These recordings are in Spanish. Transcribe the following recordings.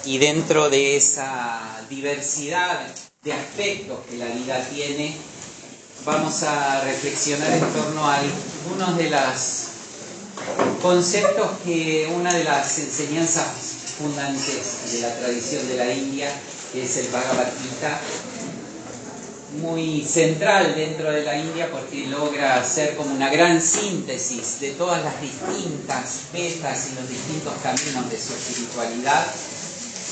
Y dentro de esa diversidad de aspectos que la vida tiene, vamos a reflexionar en torno a algunos de los conceptos que una de las enseñanzas fundantes de la tradición de la India, que es el Bhagavad Gita, muy central dentro de la India porque logra hacer como una gran síntesis de todas las distintas vetas y los distintos caminos de su espiritualidad.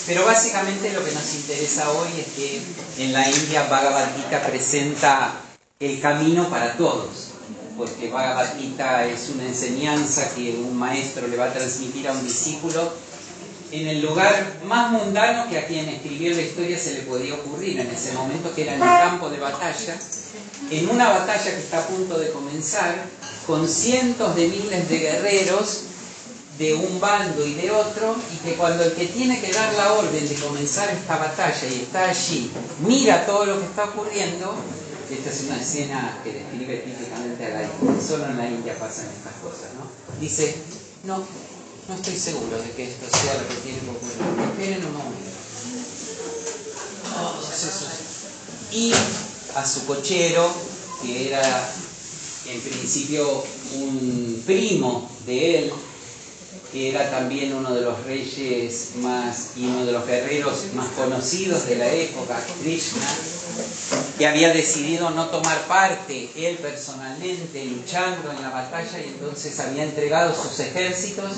Pero básicamente lo que nos interesa hoy es que en la India Bhagavad Gita presenta el camino para todos, porque Bhagavad Gita es una enseñanza que un maestro le va a transmitir a un discípulo en el lugar más mundano que a quien escribió la historia se le podía ocurrir en ese momento, que era en el campo de batalla, en una batalla que está a punto de comenzar, con cientos de miles de guerreros de un bando y de otro, y que cuando el que tiene que dar la orden de comenzar esta batalla y está allí, mira todo lo que está ocurriendo. Esta es una escena que describe típicamente a la India, solo en la India pasan estas cosas, ¿no? Dice, no estoy seguro de que esto sea lo que tiene que ocurrir. Esperen un momento. Y a su cochero, que era en principio un primo de él, que era también uno de los reyes más y uno de los guerreros más conocidos de la época, Krishna, que había decidido no tomar parte él personalmente luchando en la batalla, y entonces había entregado sus ejércitos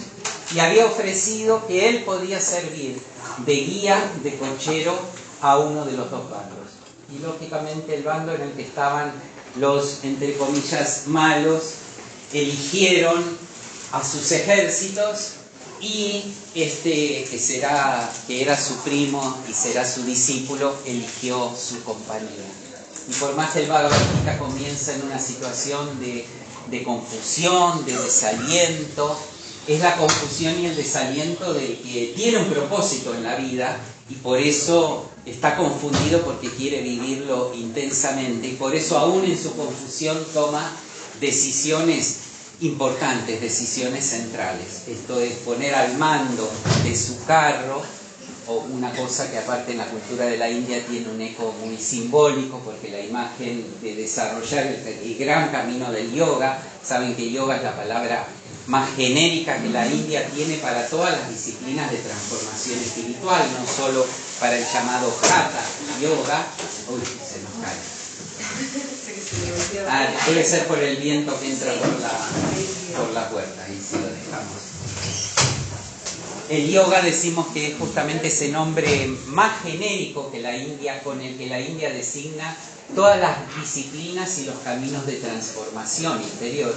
y había ofrecido que él podía servir de guía, de cochero a uno de los dos bandos. Y lógicamente el bando en el que estaban los, entre comillas, malos, eligieron a sus ejércitos, y que era su primo y será su discípulo, eligió su compañía. Y por más que el Bhagavad Gita comienza en una situación de confusión, de desaliento, es la confusión y el desaliento del que tiene un propósito en la vida y por eso está confundido porque quiere vivirlo intensamente, y por eso aún en su confusión toma decisiones importantes, decisiones centrales. Esto es poner al mando de su carro, o una cosa que aparte en la cultura de la India tiene un eco muy simbólico, porque la imagen de desarrollar el gran camino del yoga, saben que yoga es la palabra más genérica que la India tiene para todas las disciplinas de transformación espiritual, no solo para el llamado Hatha Yoga. Uy, se nos cae. Debe ser por el viento que entra por la puerta, ahí sí lo dejamos. El yoga decimos que es justamente ese nombre más genérico que la India, con el que la India designa todas las disciplinas y los caminos de transformación interior.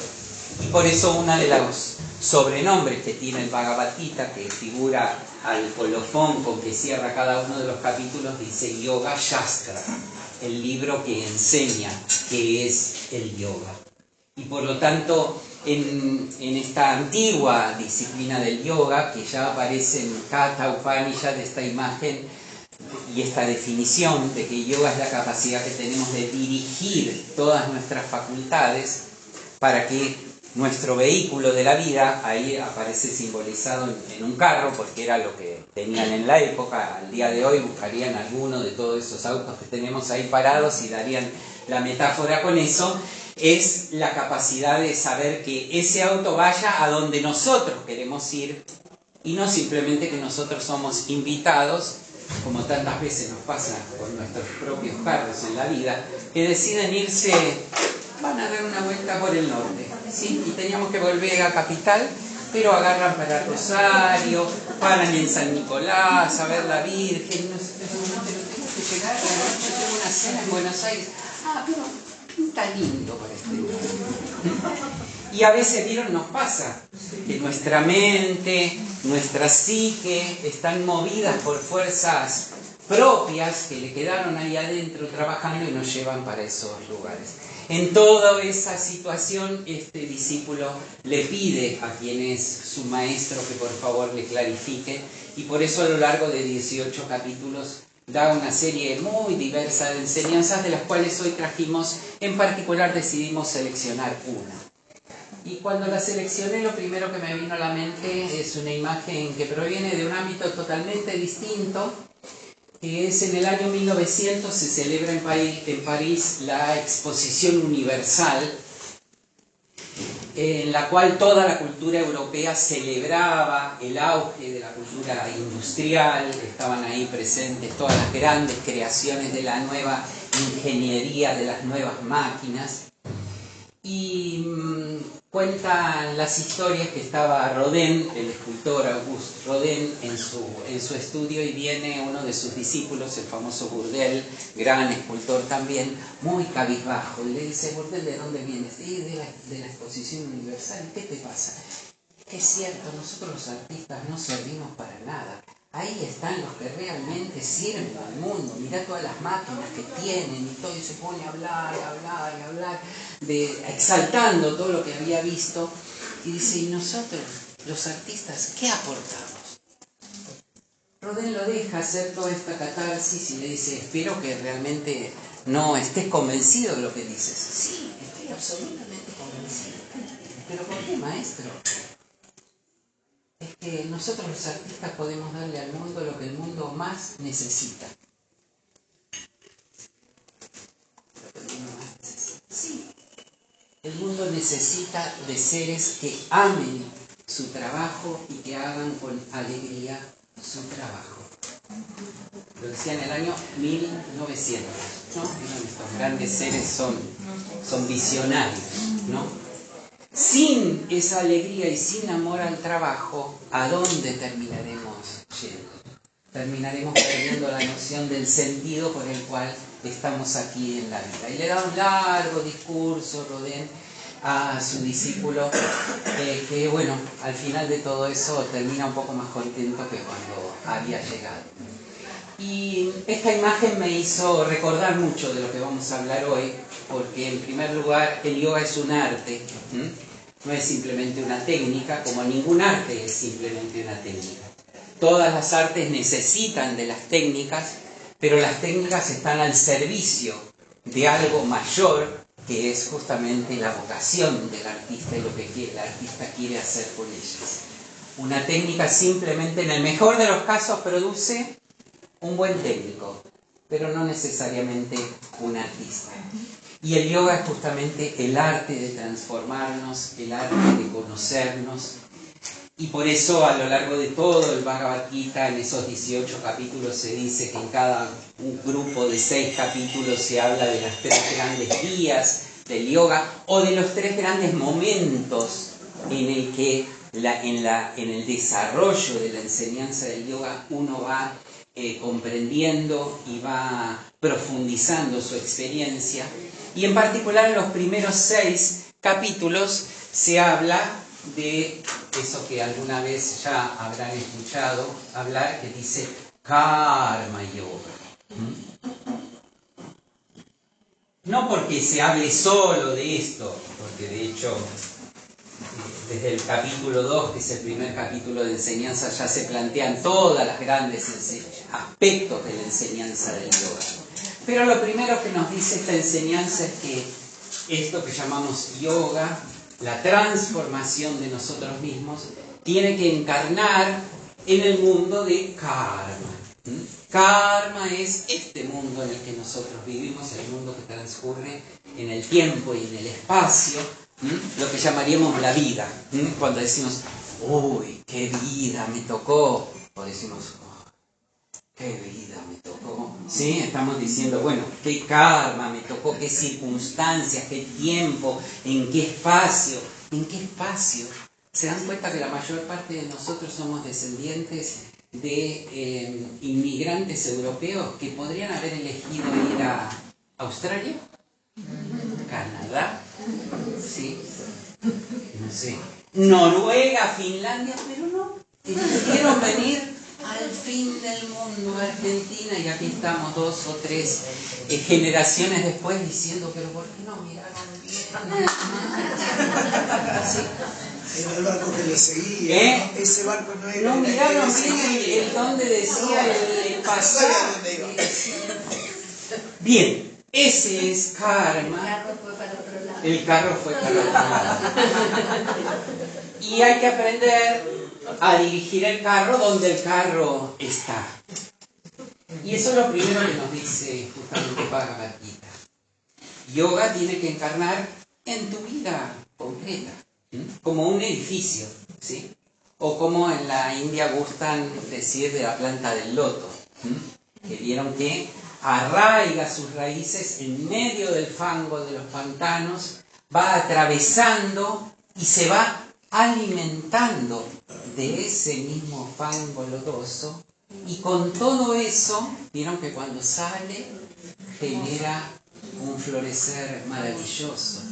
Y por eso uno de los sobrenombres que tiene el Bhagavad Gita, que figura al colofón con que cierra cada uno de los capítulos, dice Yoga Shastra, el libro que enseña qué es el yoga. Y por lo tanto, en esta antigua disciplina del yoga, que ya aparece en Katha Upanishad, esta imagen y esta definición de que yoga es la capacidad que tenemos de dirigir todas nuestras facultades para que nuestro vehículo de la vida, ahí aparece simbolizado en un carro, porque era lo que tenían en la época. Al día de hoy buscarían alguno de todos esos autos que tenemos ahí parados y darían la metáfora con eso. Es la capacidad de saber que ese auto vaya a donde nosotros queremos ir, y no simplemente que nosotros somos invitados, como tantas veces nos pasa con nuestros propios carros en la vida, que deciden irse, van a dar una vuelta por el norte, ¿sí? Y teníamos que volver a Capital, pero agarran para Rosario, paran en San Nicolás a ver la Virgen, no sé, pero tengo que llegar, yo tengo una cena en Buenos Aires. Pero está lindo para este lugar. Y a veces, ¿vieron? Nos pasa que nuestra mente, nuestra psique están movidas por fuerzas propias que le quedaron ahí adentro trabajando y nos llevan para esos lugares. En toda esa situación, este discípulo le pide a quien es su maestro que por favor le clarifique, y por eso a lo largo de 18 capítulos da una serie muy diversa de enseñanzas, de las cuales hoy trajimos, en particular decidimos seleccionar una. Y cuando la seleccioné, lo primero que me vino a la mente es una imagen que proviene de un ámbito totalmente distinto, que es en el año 1900 se celebra en París la Exposición Universal, en la cual toda la cultura europea celebraba el auge de la cultura industrial, estaban ahí presentes todas las grandes creaciones de la nueva ingeniería, de las nuevas máquinas, y cuentan las historias que estaba Rodin, el escultor Auguste Rodin, en su estudio, y viene uno de sus discípulos, el famoso Bourdelle, gran escultor también, muy cabizbajo, y le dice: Bourdelle, ¿de dónde vienes? De la Exposición Universal. ¿Qué te pasa? Es cierto, nosotros los artistas no servimos para nada. Ahí están los que realmente sirven al mundo. Mirá todas las máquinas que tienen y todo, y se pone a hablar, exaltando todo lo que había visto. Y dice: ¿y nosotros, los artistas, qué aportamos? Rodin lo deja hacer toda esta catarsis y le dice: espero que realmente no estés convencido de lo que dices. Sí, estoy absolutamente convencido. ¿Pero por qué, maestro? Es que nosotros los artistas podemos darle al mundo lo que el mundo más necesita. Sí. El mundo necesita de seres que amen su trabajo y que hagan con alegría su trabajo. Lo decía en el año 1900, ¿no? Estos grandes seres son visionarios, ¿no? Sin esa alegría y sin amor al trabajo, ¿a dónde terminaremos yendo? Terminaremos perdiendo la noción del sentido por el cual estamos aquí en la vida. Y le da un largo discurso Rodin a su discípulo, que bueno, al final de todo eso termina un poco más contento que cuando había llegado. Y esta imagen me hizo recordar mucho de lo que vamos a hablar hoy, porque en primer lugar el yoga es un arte, no es simplemente una técnica, como ningún arte es simplemente una técnica. Todas las artes necesitan de las técnicas, pero las técnicas están al servicio de algo mayor, que es justamente la vocación del artista y lo que el artista quiere hacer con ellas. Una técnica simplemente, en el mejor de los casos, produce un buen técnico, pero no necesariamente un artista. Y el yoga es justamente el arte de transformarnos, el arte de conocernos. Y por eso a lo largo de todo el Bhagavad Gita, en esos 18 capítulos, se dice que en cada grupo de 6 capítulos se habla de las 3 grandes vías del yoga, o de los 3 grandes momentos en el que en el desarrollo de la enseñanza del yoga uno va comprendiendo y va profundizando su experiencia. Y en particular en los primeros 6 capítulos se habla de eso que alguna vez ya habrán escuchado hablar, que dice Karma Yoga. No porque se hable solo de esto, porque de hecho desde el capítulo 2, que es el primer capítulo de enseñanza, ya se plantean todas las grandes aspectos de la enseñanza del yoga. Pero lo primero que nos dice esta enseñanza es que esto que llamamos yoga, la transformación de nosotros mismos, tiene que encarnar en el mundo de karma. Karma es este mundo en el que nosotros vivimos, el mundo que transcurre en el tiempo y en el espacio, lo que llamaríamos la vida. Cuando decimos, uy, qué vida me tocó, o decimos, qué vida me tocó, ¿sí? Estamos diciendo, bueno, qué karma me tocó, qué circunstancias, qué tiempo, en qué espacio. ¿En qué espacio? ¿Se dan cuenta que la mayor parte de nosotros somos descendientes de inmigrantes europeos que podrían haber elegido ir a Australia, Canadá, ¿sí? No sé, Noruega, Finlandia, pero no, eligieron venir al fin del mundo, a Argentina, y aquí estamos 2 o 3 generaciones después diciendo, pero ¿por qué no miraron bien? Era el barco que le seguía, ¿no? Ese barco no era. No miraron bien el donde decía el pasado. Bien, ese es karma. El carro fue carrotonado. Y hay que aprender a dirigir el carro donde el carro está. Y eso es lo primero que nos dice justamente Bhagavad Gita. Yoga tiene que encarnar en tu vida concreta, como un edificio, ¿sí? O como en la India gustan decir de la planta del loto, que vieron que arraiga sus raíces en medio del fango de los pantanos, va atravesando y se va alimentando de ese mismo fango lodoso, y con todo eso, vieron que cuando sale genera un florecer maravilloso.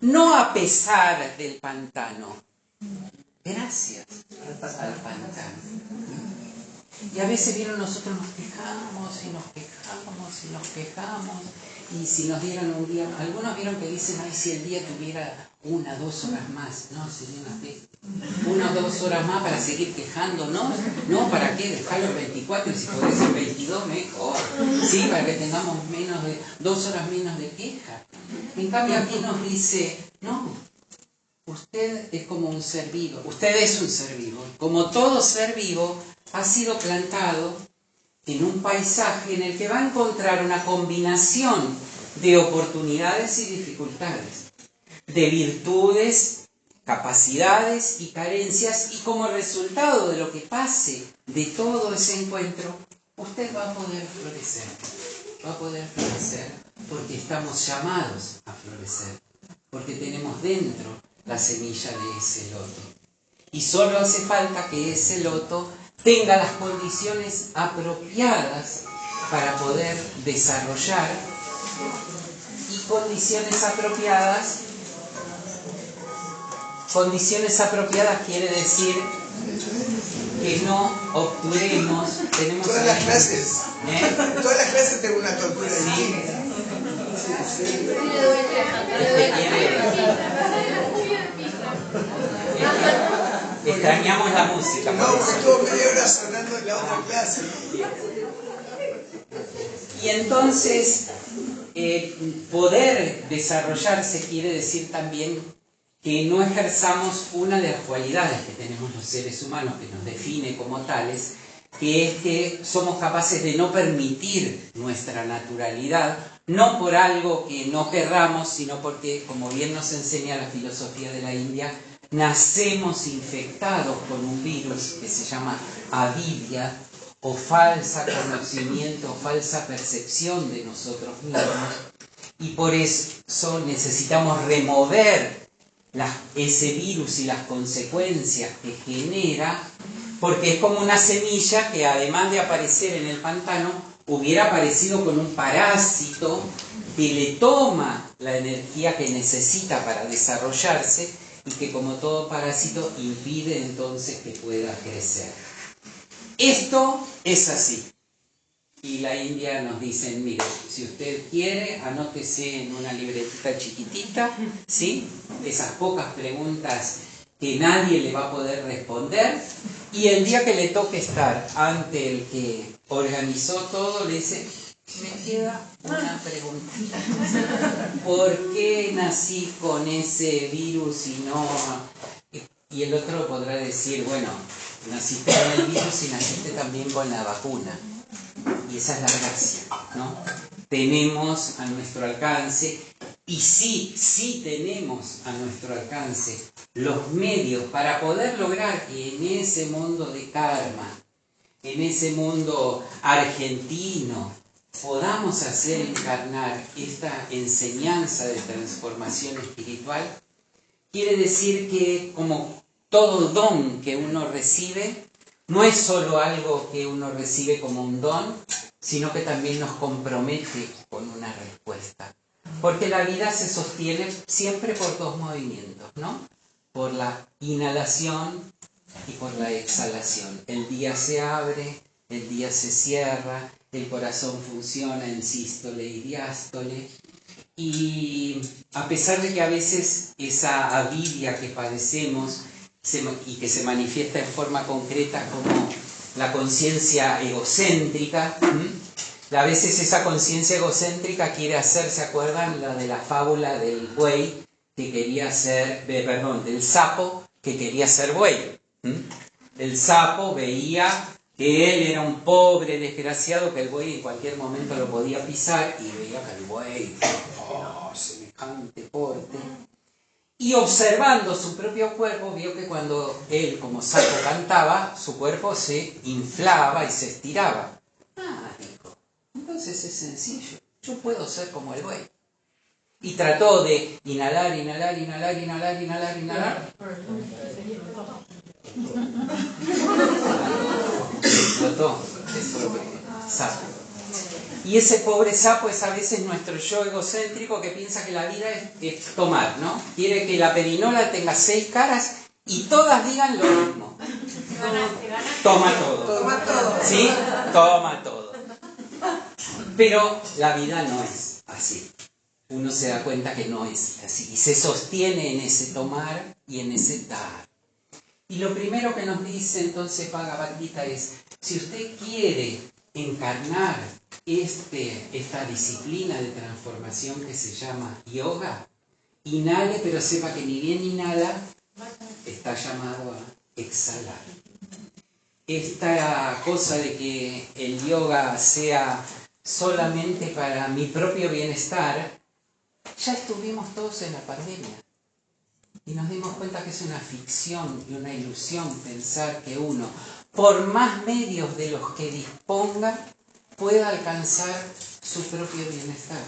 No a pesar del pantano, gracias al pantano. Y a veces, vieron, nosotros nos quejamos y nos quejamos y nos quejamos. Y si nos dieran un día, algunos vieron que dicen, ay, si el día tuviera 1 o 2 horas más. No, sería una peste. 1 o 2 horas más para seguir quejándonos. No, ¿para qué? Dejarlo 24 y si podés ser 22, mejor. Sí, para que tengamos 2 horas menos de queja. En cambio, aquí nos dice, no, usted es como un ser vivo. Usted es un ser vivo. Como todo ser vivo, ha sido plantado en un paisaje en el que va a encontrar una combinación de oportunidades y dificultades, de virtudes, capacidades y carencias, y como resultado de lo que pase de todo ese encuentro, usted va a poder florecer. Va a poder florecer porque estamos llamados a florecer, porque tenemos dentro la semilla de ese loto. Y solo hace falta que ese loto tenga las condiciones apropiadas para poder desarrollar, y condiciones apropiadas quiere decir que no obturemos, tenemos todas las clases, todas las clases tengo una tortura distinta. Extrañamos la música. No, porque estuvo media hora sonando en la otra clase. Y entonces, poder desarrollarse quiere decir también que no ejerzamos una de las cualidades que tenemos los seres humanos, que nos define como tales, que es que somos capaces de no permitir nuestra naturalidad, no por algo que no querramos, sino porque, como bien nos enseña la filosofía de la India, nacemos infectados con un virus que se llama avidya, o falsa conocimiento, falsa percepción de nosotros mismos, y por eso necesitamos remover ese virus y las consecuencias que genera, porque es como una semilla que, además de aparecer en el pantano, hubiera aparecido con un parásito que le toma la energía que necesita para desarrollarse, y que, como todo parásito, impide entonces que pueda crecer. Esto es así. Y la India nos dice, mire, si usted quiere, anótese en una libretita chiquitita, ¿sí? Esas pocas preguntas que nadie le va a poder responder, y el día que le toque estar ante el que organizó todo, le dice, me queda una preguntita. ¿Por qué nací con ese virus y no...? Y el otro podrá decir, bueno, naciste con el virus y naciste también con la vacuna. Y esa es la gracia, ¿no? Tenemos a nuestro alcance, y sí tenemos a nuestro alcance los medios para poder lograr que en ese mundo de karma, en ese mundo argentino, podamos hacer encarnar esta enseñanza de transformación espiritual. Quiere decir que, como todo don que uno recibe, no es solo algo que uno recibe como un don, sino que también nos compromete con una respuesta. Porque la vida se sostiene siempre por 2 movimientos, ¿no? Por la inhalación y por la exhalación. El día se abre, el día se cierra, el corazón funciona en sístole y diástole. Y a pesar de que a veces esa avidya que padecemos y que se manifiesta en forma concreta como la conciencia egocéntrica, A veces esa conciencia egocéntrica quiere hacer, ¿se acuerdan? La de la fábula del buey que quería ser, del sapo que quería ser buey. El sapo veía que él era un pobre desgraciado, que el buey en cualquier momento lo podía pisar, y veía que el buey, semejante porte. Y observando su propio cuerpo, vio que cuando él como sapo cantaba, su cuerpo se inflaba y se estiraba. Dijo, entonces es sencillo, yo puedo ser como el buey. Y trató de inhalar. Explotó, eso lo que sapo. Y ese pobre sapo es a veces nuestro yo egocéntrico que piensa que la vida es tomar, ¿no? Quiere que la perinola tenga 6 caras y todas digan lo mismo. Toma todo. Toma todo. ¿Sí? Toma todo. Pero la vida no es así. Uno se da cuenta que no es así. Y se sostiene en ese tomar y en ese dar. Y lo primero que nos dice entonces Bhagavad Gita es, si usted quiere encarnar esta disciplina de transformación que se llama yoga, inhale, pero sepa que ni bien inhala, está llamado a exhalar. Esta cosa de que el yoga sea solamente para mi propio bienestar, ya estuvimos todos en la pandemia. Y nos dimos cuenta que es una ficción y una ilusión pensar que uno, por más medios de los que disponga, pueda alcanzar su propio bienestar.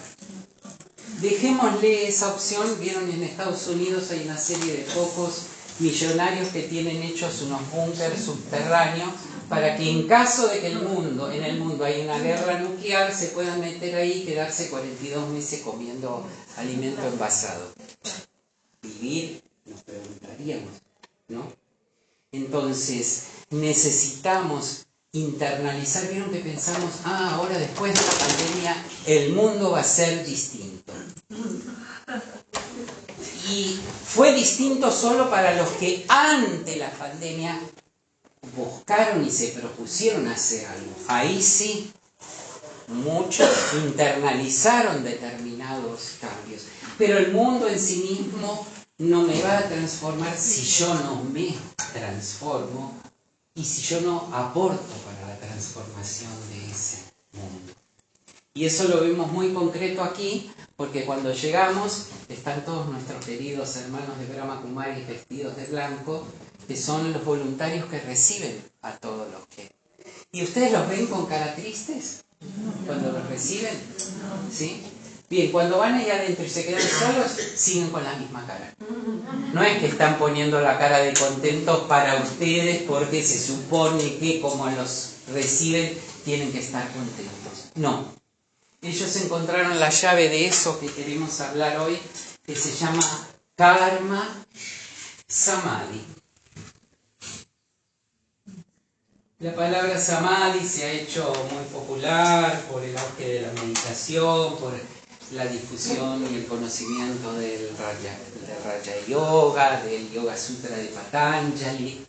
Dejémosle esa opción. Vieron, en Estados Unidos hay una serie de pocos millonarios que tienen hechos unos búnkers subterráneos para que en caso de que en el mundo hay una guerra nuclear, se puedan meter ahí y quedarse 42 meses comiendo alimento envasado. Vivir, nos preguntaríamos, ¿no? Entonces, necesitamos internalizar. Vieron que pensamos, ahora después de la pandemia, el mundo va a ser distinto. Y fue distinto solo para los que ante la pandemia buscaron y se propusieron hacer algo. Ahí sí, muchos internalizaron determinados cambios. Pero el mundo en sí mismo no me va a transformar si yo no me transformo y si yo no aporto para la transformación de ese mundo. Y eso lo vemos muy concreto aquí, porque cuando llegamos están todos nuestros queridos hermanos de Brahma Kumaris vestidos de blanco, que son los voluntarios que reciben a todos los que... ¿Y ustedes los ven con cara tristes cuando los reciben? ¿Sí? Bien, cuando van allá adentro y se quedan solos, siguen con la misma cara. No es que están poniendo la cara de contentos para ustedes porque se supone que como los reciben tienen que estar contentos. No. Ellos encontraron la llave de eso que queremos hablar hoy, que se llama Karma Samadhi. La palabra Samadhi se ha hecho muy popular por el auge de la meditación, por la difusión y el conocimiento del Raja Yoga, del Yoga Sutra de Patanjali.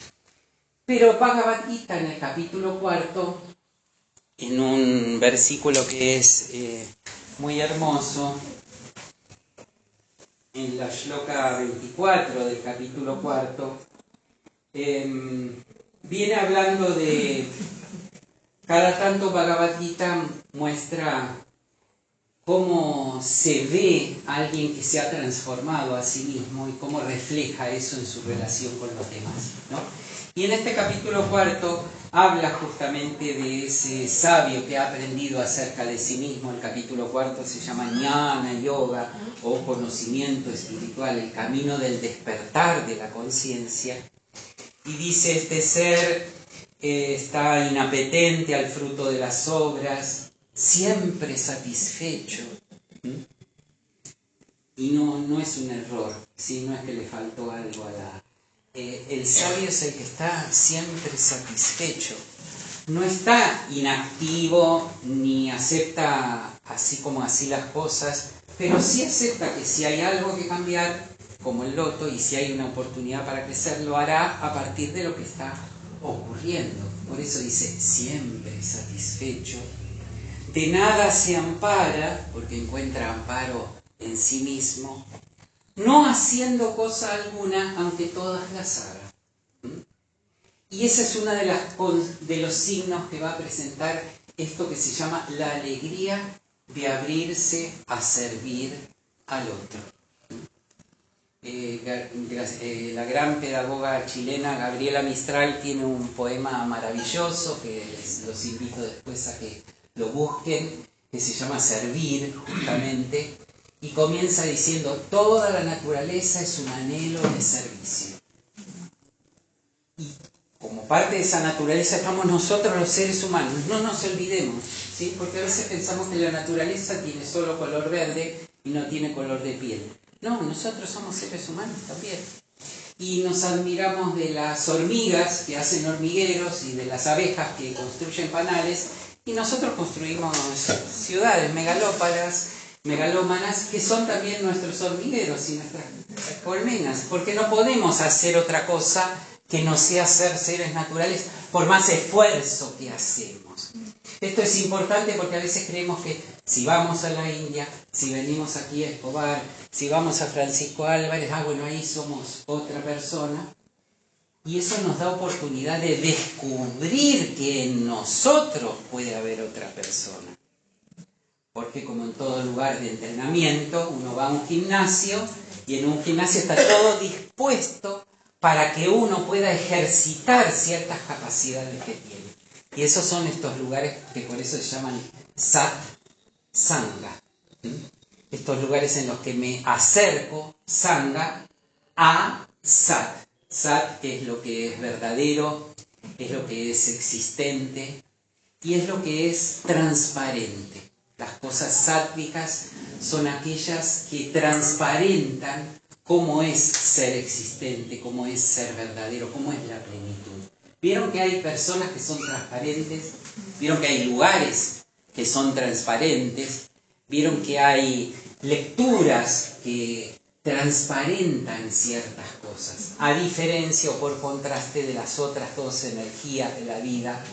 Pero Bhagavad Gita en el capítulo 4, en un versículo que es muy hermoso, en la shloka 24 del capítulo 4, viene hablando de, cada tanto Bhagavad Gita muestra cómo se ve a alguien que se ha transformado a sí mismo y cómo refleja eso en su relación con los demás, ¿no? Y en este capítulo 4 habla justamente de ese sabio que ha aprendido acerca de sí mismo. El capítulo 4 se llama Jnana Yoga, o conocimiento espiritual, el camino del despertar de la conciencia. Y dice, este ser está inapetente al fruto de las obras, siempre satisfecho. Y no es un error, ¿sí? No es que le faltó algo a la... el sabio es el que está siempre satisfecho. No está inactivo ni acepta así como así las cosas, pero sí acepta que si hay algo que cambiar, como el loto, y si hay una oportunidad para crecer, lo hará a partir de lo que está ocurriendo. Por eso dice, siempre satisfecho. de nada se ampara, porque encuentra amparo en sí mismo, no haciendo cosa alguna, aunque todas las haga. Y ese es uno de los signos que va a presentar esto que se llama la alegría de abrirse a servir al otro. La gran pedagoga chilena Gabriela Mistral tiene un poema maravilloso que los invito después a que lo busquen, que se llama Servir, justamente, y comienza diciendo: toda la naturaleza es un anhelo de servicio. Y como parte de esa naturaleza estamos nosotros los seres humanos, no nos olvidemos, ¿sí? Porque a veces pensamos que la naturaleza tiene solo color verde y no tiene color de piel. No, nosotros somos seres humanos también. Y nos admiramos de las hormigas que hacen hormigueros y de las abejas que construyen panales, y nosotros construimos ciudades megalómanas, que son también nuestros hormigueros y nuestras colmenas, porque no podemos hacer otra cosa que no sea ser seres naturales por más esfuerzo que hacemos. Esto es importante porque a veces creemos que si vamos a la India, si venimos aquí a Escobar, si vamos a Francisco Álvarez, bueno, ahí somos otra persona. Y eso nos da oportunidad de descubrir que en nosotros puede haber otra persona. Porque como en todo lugar de entrenamiento, uno va a un gimnasio y en un gimnasio está todo dispuesto para que uno pueda ejercitar ciertas capacidades que tiene. Y esos son estos lugares que por eso se llaman Sat Sangha. Estos lugares en los que me acerco, Sangha, a Sat. Sat es lo que es verdadero, es lo que es existente y es lo que es transparente. Las cosas sáttvicas son aquellas que transparentan cómo es ser existente, cómo es ser verdadero, cómo es la plenitud. ¿Vieron que hay personas que son transparentes? ¿Vieron que hay lugares que son transparentes? ¿Vieron que hay lecturas que transparentan ciertas cosas? A diferencia o por contraste de las otras dos energías de la vida,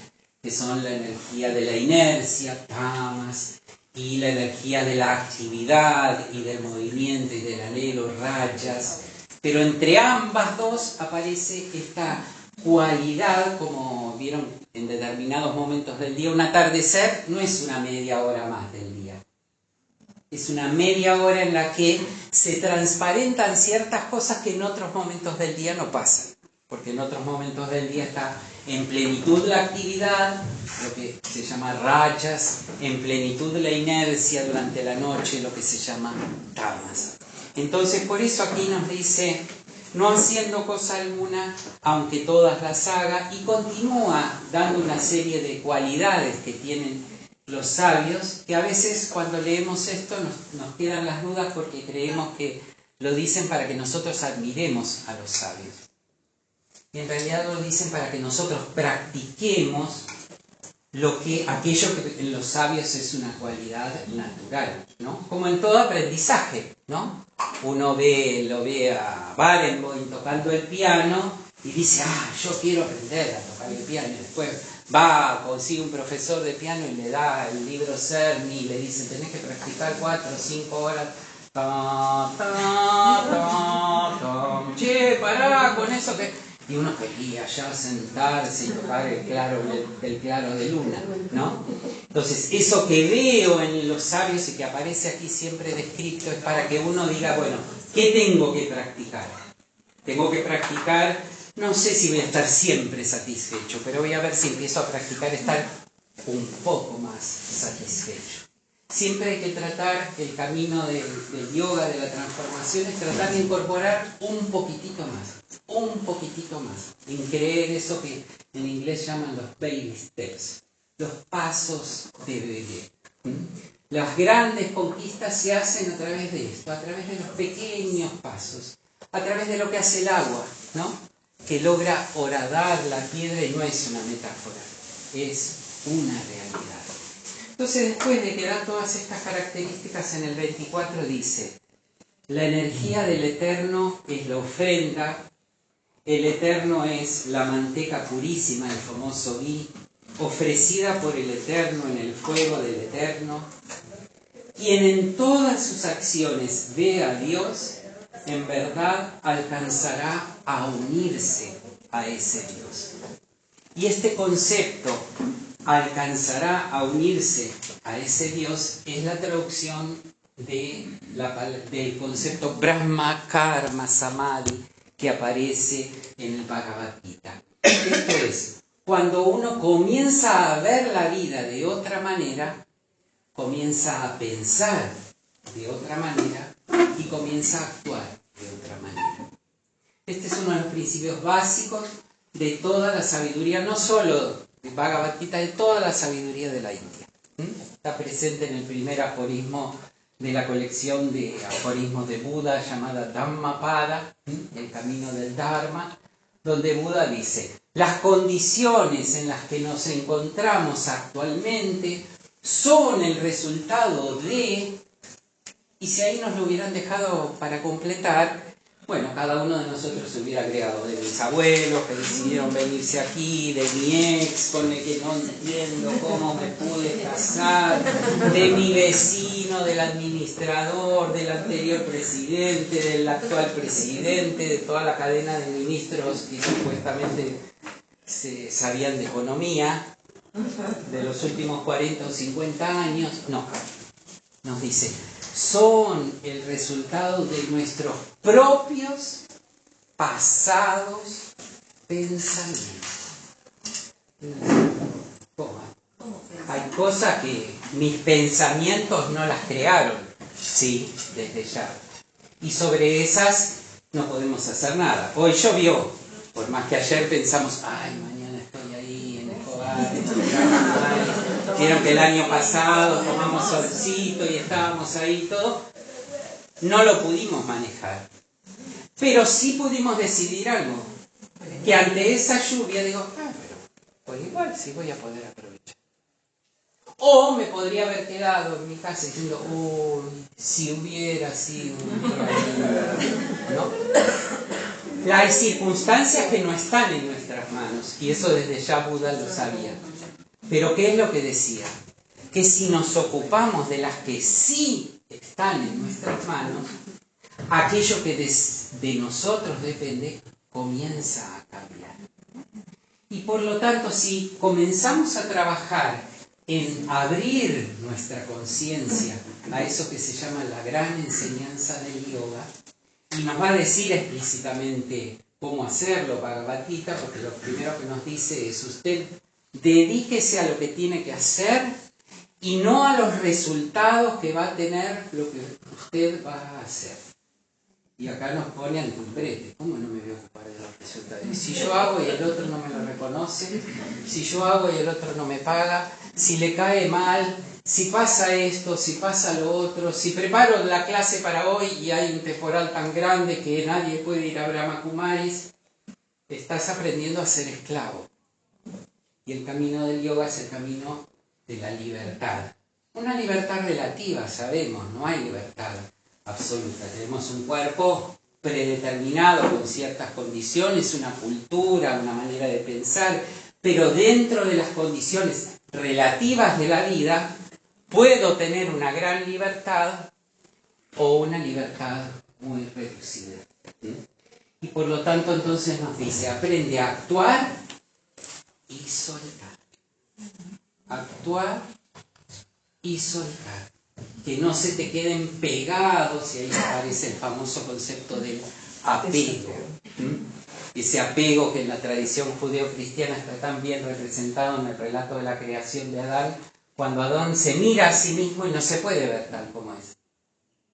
que son la energía de la inercia, tamas, y la energía de la actividad y del movimiento y del anhelo, rayas. Pero entre ambas dos aparece esta cualidad, como vieron en determinados momentos del día. Un atardecer no es una media hora más del día. Es una media hora en la que se transparentan ciertas cosas que en otros momentos del día no pasan. Porque en otros momentos del día está en plenitud la actividad, lo que se llama rayas, en plenitud la inercia durante la noche, lo que se llama tamas. Entonces, por eso aquí nos dice, no haciendo cosa alguna, aunque todas las haga, y continúa dando una serie de cualidades que tienen los sabios, que a veces cuando leemos esto nos quedan las dudas porque creemos que lo dicen para que nosotros admiremos a los sabios. Y en realidad lo dicen para que nosotros practiquemos aquello que en los sabios es una cualidad natural, ¿no? Como en todo aprendizaje, ¿no? Uno lo ve a Barenboim tocando el piano y dice, yo quiero aprender a tocar el piano. Y después consigue un profesor de piano y le da el libro Cerny y le dice, tenés que practicar 4 o 5 horas. Che, pará con eso que... Y uno quería ya sentarse y tocar el claro de luna, ¿no? Entonces, eso que veo en los sabios y que aparece aquí siempre descrito es para que uno diga, bueno, ¿qué tengo que practicar? Tengo que practicar, no sé si voy a estar siempre satisfecho, pero voy a ver si empiezo a practicar estar un poco más satisfecho. Siempre hay que tratar el camino del yoga, de la transformación, es tratar de incorporar un poquitito más, en creer eso que en inglés llaman los baby steps, los pasos de bebé. Las grandes conquistas se hacen a través de esto, a través de los pequeños pasos, a través de lo que hace el agua, ¿no? Que logra horadar la piedra y no es una metáfora, es una realidad. Entonces, después de que da todas estas características en el 24 dice, la energía del Eterno es la ofrenda, el Eterno es la manteca purísima, el famoso ghee, ofrecida por el Eterno en el fuego del Eterno. Quien en todas sus acciones ve a Dios, en verdad alcanzará a unirse a ese Dios. Y este concepto, alcanzará a unirse a ese Dios, es la traducción del concepto Brahma, Karma, Samadhi, que aparece en el Bhagavad Gita. Esto es, cuando uno comienza a ver la vida de otra manera, comienza a pensar de otra manera y comienza a actuar de otra manera. Este es uno de los principios básicos de toda la sabiduría, no solo de Bhagavad Gita, de toda la sabiduría de la India. Está presente en el primer aforismo de la colección de aforismos de Buda llamada Dhammapada, el camino del Dharma, donde Buda dice: las condiciones en las que nos encontramos actualmente son el resultado de... Y si ahí nos lo hubieran dejado para completar, bueno, cada uno de nosotros se hubiera agregado de mis abuelos que decidieron venirse aquí, de mi ex con el que no entiendo cómo me pude casar, de mi vecino, del administrador, del anterior presidente, del actual presidente, de toda la cadena de ministros que supuestamente se sabían de economía, de los últimos 40 o 50 años. No, nos dice, son el resultado de nuestros propios pasados pensamientos. Hay cosas que mis pensamientos no las crearon, sí, desde ya. Y sobre esas no podemos hacer nada. Hoy llovió, por más que ayer pensamos, ay, mañana estoy ahí en el Escobar, vieron que el año pasado tomamos solcito y estábamos ahí y todo. No lo pudimos manejar. Pero sí pudimos decidir algo. Que ante esa lluvia digo, pero pues igual sí voy a poder aprovechar. O me podría haber quedado en mi casa diciendo, uy, si hubiera sido un día, ¿no? Hay circunstancias que no están en nuestras manos. Y eso desde ya Buda lo sabía. Pero ¿qué es lo que decía? Que si nos ocupamos de las que sí están en nuestras manos, aquello que de nosotros depende comienza a cambiar. Y por lo tanto, si comenzamos a trabajar en abrir nuestra conciencia a eso que se llama la gran enseñanza del yoga, y nos va a decir explícitamente cómo hacerlo, Bhagavad Gita, porque lo primero que nos dice es usted dedíquese a lo que tiene que hacer y no a los resultados que va a tener lo que usted va a hacer. Y acá nos pone ante un brete. ¿Cómo no me voy a ocupar de los resultados? Si yo hago y el otro no me lo reconoce, si yo hago y el otro no me paga, si le cae mal, si pasa esto, si pasa lo otro, si preparo la clase para hoy y hay un temporal tan grande que nadie puede ir a Brahma Kumaris, estás aprendiendo a ser esclavo. Y el camino del yoga es el camino de la libertad. Una libertad relativa, sabemos, no hay libertad absoluta. Tenemos un cuerpo predeterminado con ciertas condiciones, una cultura, una manera de pensar, pero dentro de las condiciones relativas de la vida, puedo tener una gran libertad o una libertad muy reducida. ¿Sí? Y por lo tanto entonces nos dice, aprende a actuar y soltar. Actuar y soltar. Que no se te queden pegados, y ahí aparece el famoso concepto del apego. Ese apego que en la tradición judeo-cristiana está tan bien representado en el relato de la creación de Adán, cuando Adán se mira a sí mismo y no se puede ver tal como es.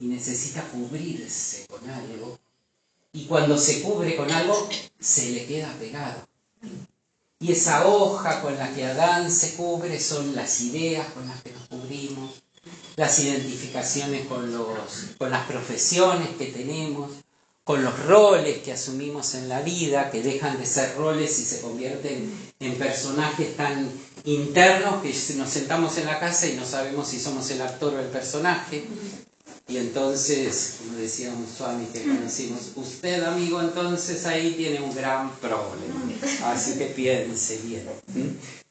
Y necesita cubrirse con algo. Y cuando se cubre con algo, se le queda pegado. Y esa hoja con la que Adán se cubre son las ideas con las que nos cubrimos, las identificaciones con las profesiones que tenemos, con los roles que asumimos en la vida, que dejan de ser roles y se convierten en personajes tan internos que nos sentamos en la casa y no sabemos si somos el actor o el personaje. Y entonces, como decía un Swami que conocimos, usted, amigo, entonces ahí tiene un gran problema. Así que piense bien.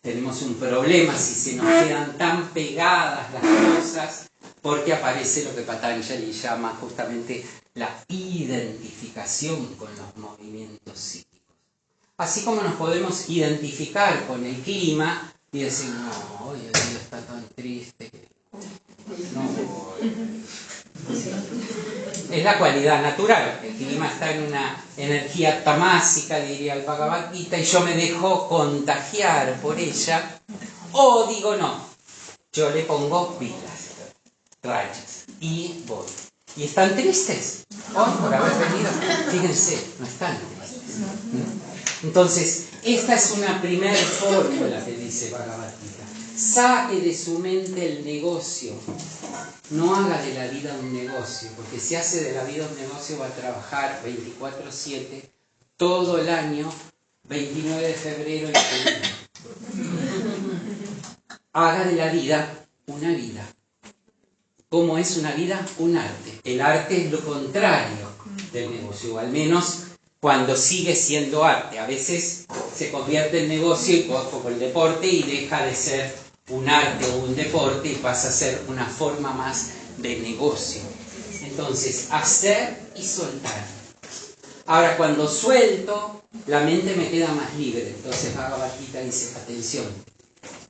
tenemos un problema si se nos quedan tan pegadas las cosas, porque aparece lo que Patanjali llama justamente la identificación con los movimientos psíquicos. Así como nos podemos identificar con el clima y decir, no, hoy el día está tan triste que no voy. Es la cualidad natural. El clima está en una energía tamásica, diría el Bhagavad Gita, y yo me dejo contagiar por ella, o digo no, yo le pongo pilas, rayas, y voy. Y están tristes hoy por haber venido. Fíjense, no están tristes. Entonces, esta es una primera fórmula que dice Bhagavad Gita. Saque de su mente el negocio. No haga de la vida un negocio, porque si hace de la vida un negocio va a trabajar 24/7 todo el año, 29 de febrero y haga de la vida una vida. ¿Cómo es una vida? Un arte. El arte es lo contrario del negocio, o al menos cuando sigue siendo arte. A veces se convierte en negocio y como el deporte y deja de ser un arte o un deporte y pasa a ser una forma más de negocio. Entonces, hacer y soltar. Ahora, cuando suelto, la mente me queda más libre. Entonces, Bhagavad Gita dice, atención,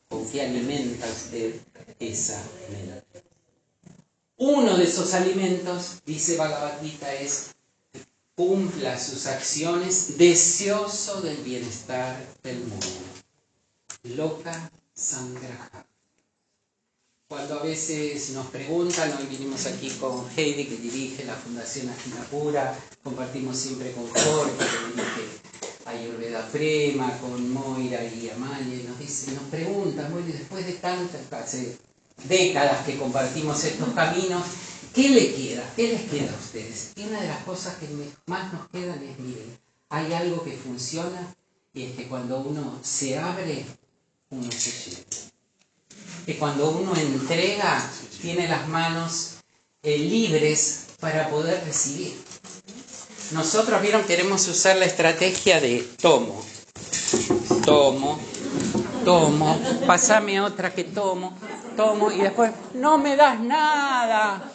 ¿con qué alimenta usted esa mente? Uno de esos alimentos, dice Bhagavad Gita, es cumpla sus acciones deseoso del bienestar del mundo. Loka Sangraha. Cuando a veces nos preguntan, hoy vinimos aquí con Heidi, que dirige la Fundación Ajinapura, compartimos siempre con Jorge, que dirige Ayurveda Prema, con Moira y Amalia, y nos preguntan, bueno, después de hace décadas que compartimos estos caminos, ¿qué le queda? ¿Qué les queda a ustedes? Y una de las cosas que más nos quedan es, miren, hay algo que funciona, y es que cuando uno se abre, uno se llena. Que cuando uno entrega, tiene las manos libres para poder recibir. Nosotros, vieron, queremos usar la estrategia de tomo, pásame otra que tomo, y después, no me das nada.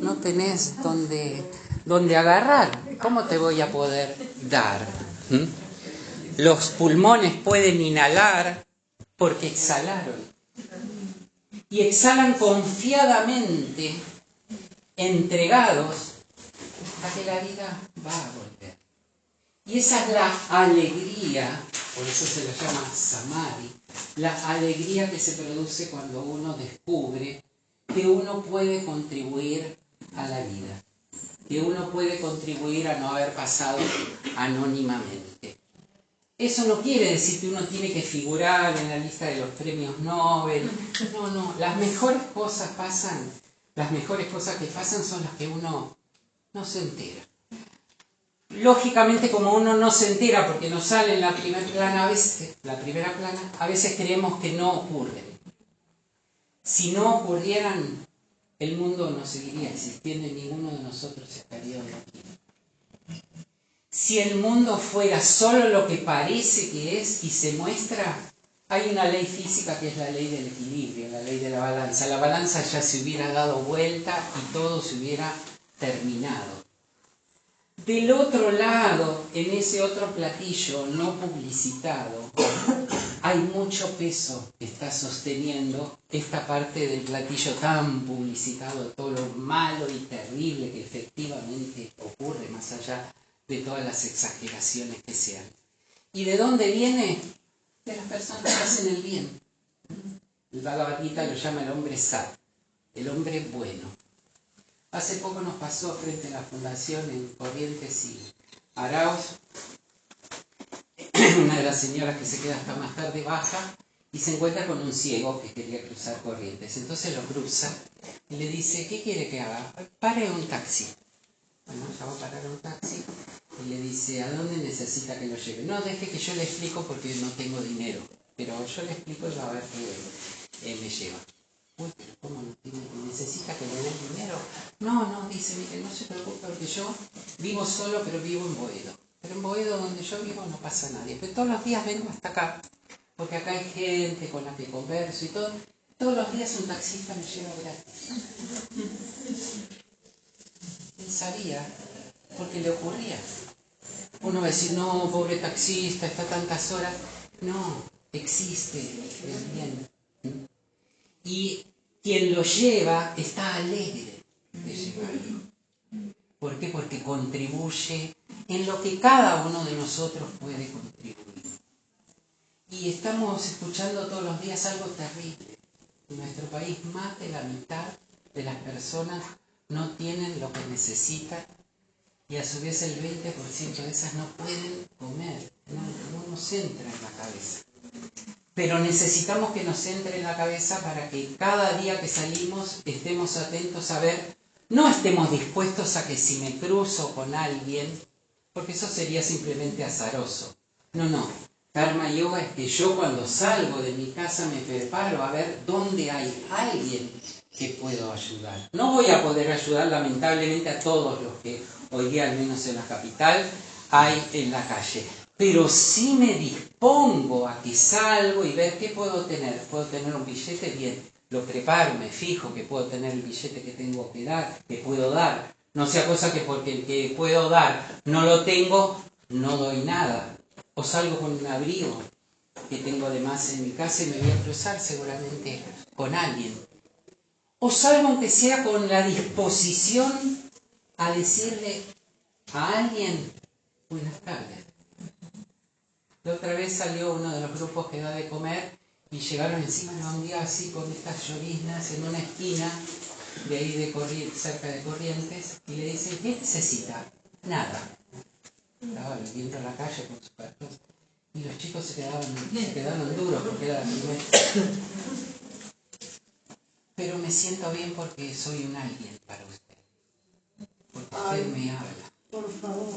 No tenés dónde agarrar. ¿Cómo te voy a poder dar? Los pulmones pueden inhalar porque exhalaron. Y exhalan confiadamente, entregados, a que la vida va a volver. Y esa es la alegría, por eso se la llama samadhi, la alegría que se produce cuando uno descubre que uno puede contribuir a la vida, que uno puede contribuir a no haber pasado anónimamente. Eso no quiere decir que uno tiene que figurar en la lista de los premios Nobel. No. Las mejores cosas que pasan son las que uno no se entera. Lógicamente, como uno no se entera porque no sale en la primera plana, a veces creemos que no ocurren. Si no ocurrieran, el mundo no seguiría existiendo y ninguno de nosotros estaría hoy aquí. Si el mundo fuera solo lo que parece que es y se muestra, hay una ley física que es la ley del equilibrio, la ley de la balanza. La balanza ya se hubiera dado vuelta y todo se hubiera terminado. Del otro lado, en ese otro platillo no publicitado, hay mucho peso que está sosteniendo esta parte del platillo tan publicitado, todo lo malo y terrible que efectivamente ocurre más allá de todas las exageraciones que sean. ¿Y de dónde viene? De las personas que hacen el bien. El Bhagavad Gita lo llama el hombre sat, el hombre bueno. Hace poco nos pasó frente a la fundación en Corrientes y Arauz, una de las señoras que se queda hasta más tarde baja y se encuentra con un ciego que quería cruzar Corrientes. Entonces lo cruza y le dice, ¿qué quiere que haga? Pare un taxi. Bueno, ya va a parar un taxi y le dice, ¿a dónde necesita que lo lleve? No, deje que yo le explico porque no tengo dinero, pero yo le explico y va a ver que me lleva. Uy, pero ¿cómo no tiene? ¿Necesita que le dé dinero? No, dice, mire, no se preocupe porque yo vivo solo, pero vivo en Boedo. Pero en Boedo, donde yo vivo, no pasa nadie. Pero todos los días vengo hasta acá porque acá hay gente con la que converso y todo. Todos los días un taxista me lleva gratis. Él sabía, porque le ocurría. Uno va a decir, no, pobre taxista, está tantas horas. No, existe el bien. Y quien lo lleva está alegre de llevarlo. ¿Por qué? Porque contribuye en lo que cada uno de nosotros puede contribuir. Y estamos escuchando todos los días algo terrible. En nuestro país más de la mitad de las personas no tienen lo que necesitan y a su vez el 20% de esas no pueden comer. No nos entra en la cabeza. Pero necesitamos que nos entre en la cabeza para que cada día que salimos estemos atentos a ver, no estemos dispuestos a que si me cruzo con alguien, porque eso sería simplemente azaroso. No. Karma Yoga es que yo cuando salgo de mi casa me preparo a ver dónde hay alguien que puedo ayudar. No voy a poder ayudar lamentablemente a todos los que hoy día, al menos en la capital, hay en la calle. Pero sí me dispongo a que salgo y ver qué puedo tener. ¿Puedo tener un billete? Bien, lo preparo, me fijo que puedo tener el billete que tengo que dar, que puedo dar. No sea cosa que porque el que puedo dar no lo tengo, no doy nada. O salgo con un abrigo que tengo además en mi casa y me voy a cruzar seguramente con alguien. O salgo aunque sea con la disposición a decirle a alguien, buenas tardes. La otra vez salió uno de los grupos que da de comer y llegaron encima de un día así con estas lloviznas en una esquina de ahí de cerca de Corrientes y le dicen, ¿qué necesita? Nada. Estaba viviendo en la calle con sus perros y los chicos se quedaron duros porque era la primera. Pero me siento bien porque soy un alguien para usted. Porque usted me habla. Por favor.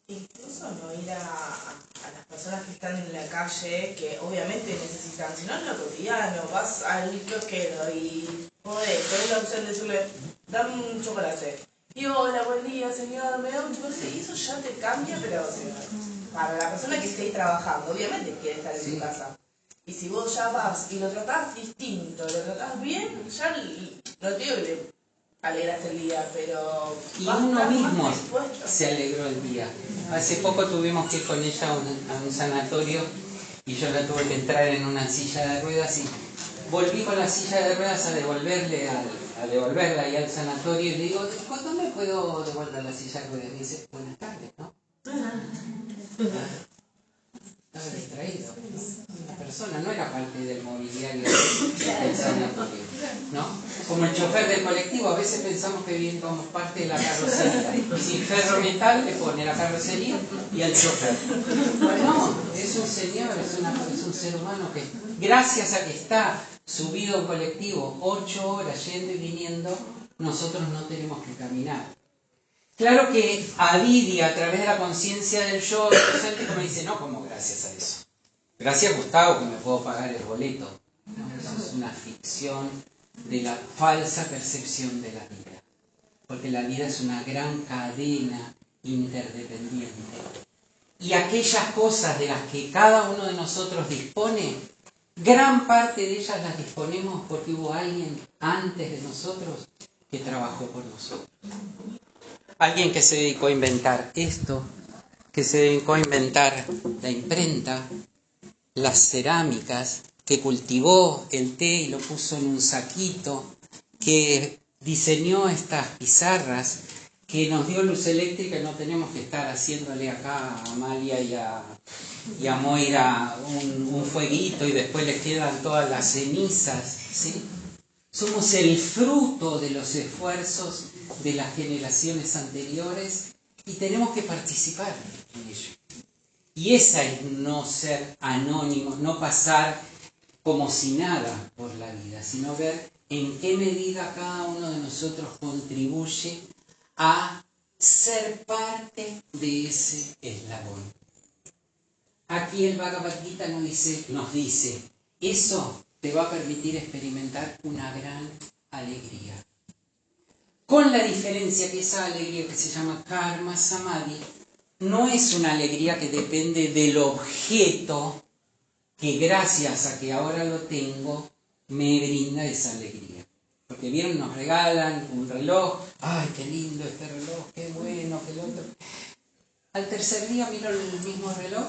Incluso no ir a las personas que están en la calle, que obviamente necesitan, si no es lo cotidiano, vas al kiosquero y tenés la opción de decirle, dame un chocolate. Y hola, buen día señor, me da un chocolate. Y eso ya te cambia, pero para la persona que esté ahí trabajando, obviamente quiere estar en su casa. Y si vos ya vas y lo tratás distinto, lo tratás bien, ya no te digo que le alegraste el día, pero... Y uno mismo se alegró el día. Hace poco tuvimos que ir con ella a un sanatorio y yo la tuve que entrar en una silla de ruedas y volví con la silla de ruedas a devolverla ahí al sanatorio y le digo, ¿cuándo me puedo devolver la silla de ruedas? Y me dice, buenas tardes, ¿no? Estaba distraído. La persona no era parte del mobiliario del sanatorio, ¿no? Como el chofer del colectivo, a veces pensamos que bien como parte de la carrocería. Y si ferro metal le pone la carrocería y el chofer. No, es un señor, es un ser humano que gracias a que está subido a un colectivo 8 horas yendo y viniendo, nosotros no tenemos que caminar. Claro que Avidi, a través de la conciencia del yo, el docente, como dice, no, como gracias a eso. Gracias, Gustavo, que me puedo pagar el boleto. No, eso es una ficción de la falsa percepción de la vida. Porque la vida es una gran cadena interdependiente. Y aquellas cosas de las que cada uno de nosotros dispone, gran parte de ellas las disponemos porque hubo alguien antes de nosotros que trabajó por nosotros. Alguien que se dedicó a inventar esto, que se dedicó a inventar la imprenta, las cerámicas, que cultivó el té y lo puso en un saquito, que diseñó estas pizarras, que nos dio luz eléctrica y no tenemos que estar haciéndole acá a Amalia y a Moira un fueguito y después les quedan todas las cenizas, ¿sí? Somos el fruto de los esfuerzos de las generaciones anteriores y tenemos que participar en ello. Y esa es no ser anónimos, no pasar como si nada por la vida, sino ver en qué medida cada uno de nosotros contribuye a ser parte de ese eslabón. Aquí el Bhagavad Gita nos dice, eso te va a permitir experimentar una gran alegría. Con la diferencia que esa alegría que se llama Karma Samadhi no es una alegría que depende del objeto que gracias a que ahora lo tengo, me brinda esa alegría. Porque vieron, nos regalan un reloj, ¡ay, qué lindo este reloj, qué bueno, qué otro! Al tercer día miro el mismo reloj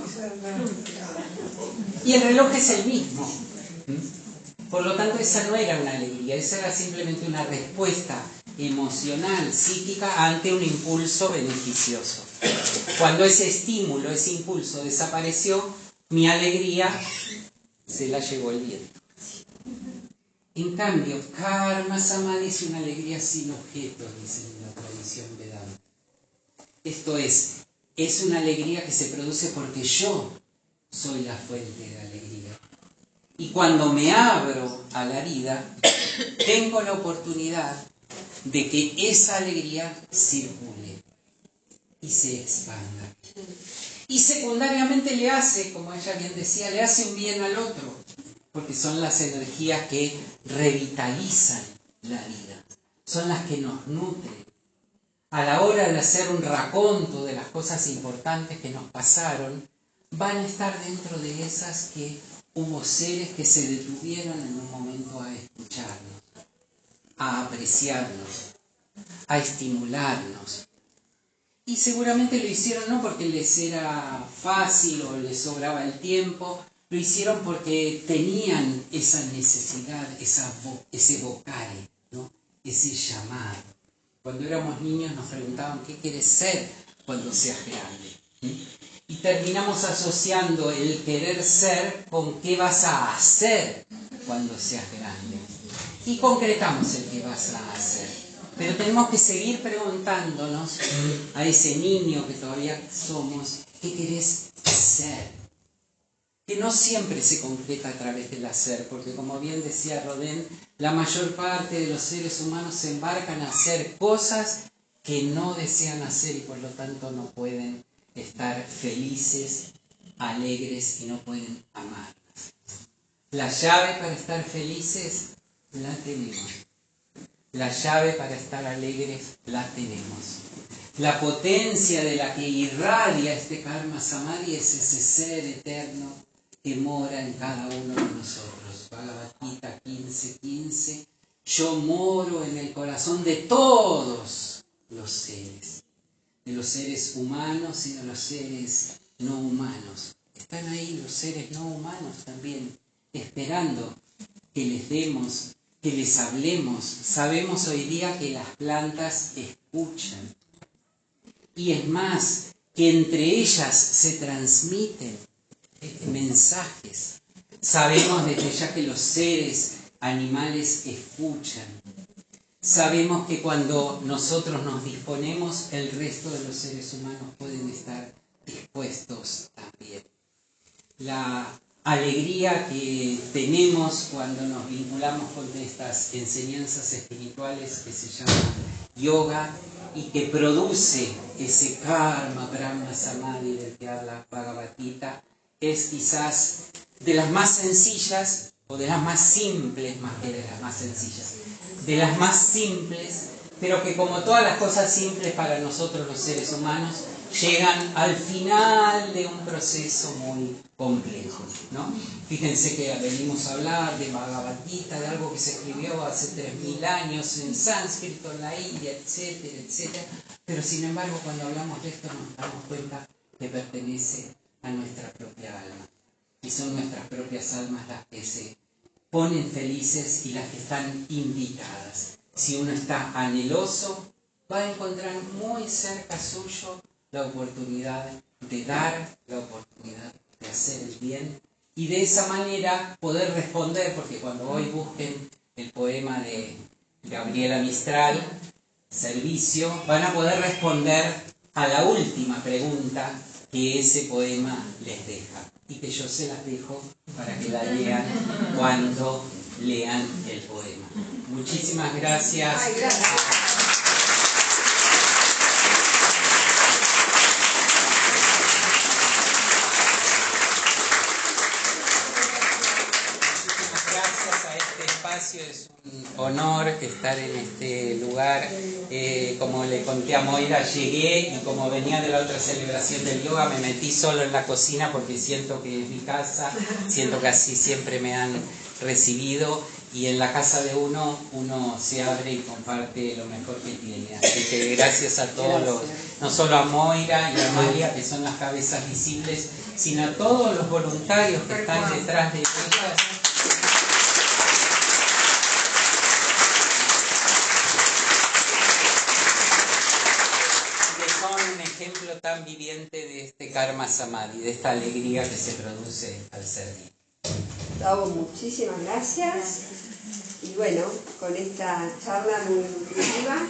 y el reloj es el mismo. Por lo tanto, esa no era una alegría, esa era simplemente una respuesta emocional, psíquica, ante un impulso beneficioso. Cuando ese estímulo, ese impulso desapareció, mi alegría se la llevó el viento. En cambio, karma samadhi es una alegría sin objetos, dice en la tradición Vedanta. Esto es una alegría que se produce porque yo soy la fuente de alegría. Y cuando me abro a la vida, tengo la oportunidad de que esa alegría circule y se expanda. Y secundariamente le hace, como ella bien decía, le hace un bien al otro, porque son las energías que revitalizan la vida, son las que nos nutren. A la hora de hacer un raconto de las cosas importantes que nos pasaron, van a estar dentro de esas que hubo seres que se detuvieron en un momento a escucharnos, a apreciarnos, a estimularnos. Y seguramente lo hicieron no porque les era fácil o les sobraba el tiempo, lo hicieron porque tenían esa necesidad, ese vocare, ¿no? Ese llamado. Cuando éramos niños nos preguntaban, ¿qué quieres ser cuando seas grande? Y terminamos asociando el querer ser con qué vas a hacer cuando seas grande. Y concretamos el que vas a hacer. Pero tenemos que seguir preguntándonos a ese niño que todavía somos, ¿qué querés ser? Que no siempre se concreta a través del hacer, porque como bien decía Rodin, la mayor parte de los seres humanos se embarcan a hacer cosas que no desean hacer y por lo tanto no pueden estar felices, alegres y no pueden amarlas. La llave para estar felices la tenemos. La llave para estar alegres la tenemos. La potencia de la que irradia este karma samadhi es ese ser eterno que mora en cada uno de nosotros. Bhagavad Gita 15:15. Yo moro en el corazón de todos los seres. De los seres humanos y de los seres no humanos. Están ahí los seres no humanos también, esperando que les demos, que les hablemos. Sabemos hoy día que las plantas escuchan. Y es más, que entre ellas se transmiten mensajes. Sabemos desde ya que los seres animales escuchan. Sabemos que cuando nosotros nos disponemos, el resto de los seres humanos pueden estar dispuestos también. La alegría que tenemos cuando nos vinculamos con estas enseñanzas espirituales que se llama yoga y que produce ese karma, brahma, samadhi del que habla Bhagavad Gita, es quizás de las más sencillas o de las más simples, más que de las más sencillas, de las más simples, pero que como todas las cosas simples para nosotros los seres humanos, llegan al final de un proceso muy complejo, ¿no? Fíjense que venimos a hablar de Bhagavad Gita, de algo que se escribió hace 3000 años en sánscrito, en la India, etcétera, etcétera, pero sin embargo cuando hablamos de esto nos damos cuenta que pertenece a nuestra propia alma, y son nuestras propias almas las que se ponen felices y las que están invitadas. Si uno está anheloso, va a encontrar muy cerca suyo la oportunidad de dar, la oportunidad de hacer el bien y de esa manera poder responder, porque cuando hoy busquen el poema de Gabriela Mistral, Servicio, van a poder responder a la última pregunta que ese poema les deja y que yo se las dejo para que la lean cuando lean el poema. Muchísimas gracias. Ay, gracias. Gracias a este espacio. espacio, es un honor estar en este lugar. Como le conté a Moira, llegué y como venía de la otra celebración del yoga, me metí solo en la cocina porque siento que es mi casa, siento que así siempre me han recibido, y en la casa de uno se abre y comparte lo mejor que tiene. Así que gracias a todos no solo a Moira y a Amalia, que son las cabezas visibles, sino a todos los voluntarios que están detrás de ellas. Que son un ejemplo tan viviente de este karma samadhi, de esta alegría que se produce al servir. Gustavo, muchísimas gracias. Y bueno, con esta charla muy nutritiva,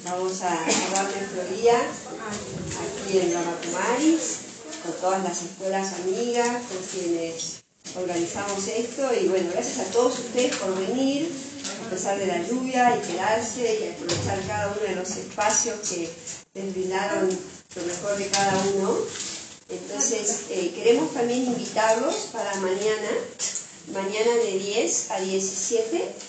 vamos a dar nuestro día aquí en Brahma Kumaris, con todas las escuelas amigas, con quienes organizamos esto. Y bueno, gracias a todos ustedes por venir, a pesar de la lluvia, y quedarse y aprovechar cada uno de los espacios que les brindaron lo mejor de cada uno. Entonces, queremos también invitarlos para mañana de 10 a 17,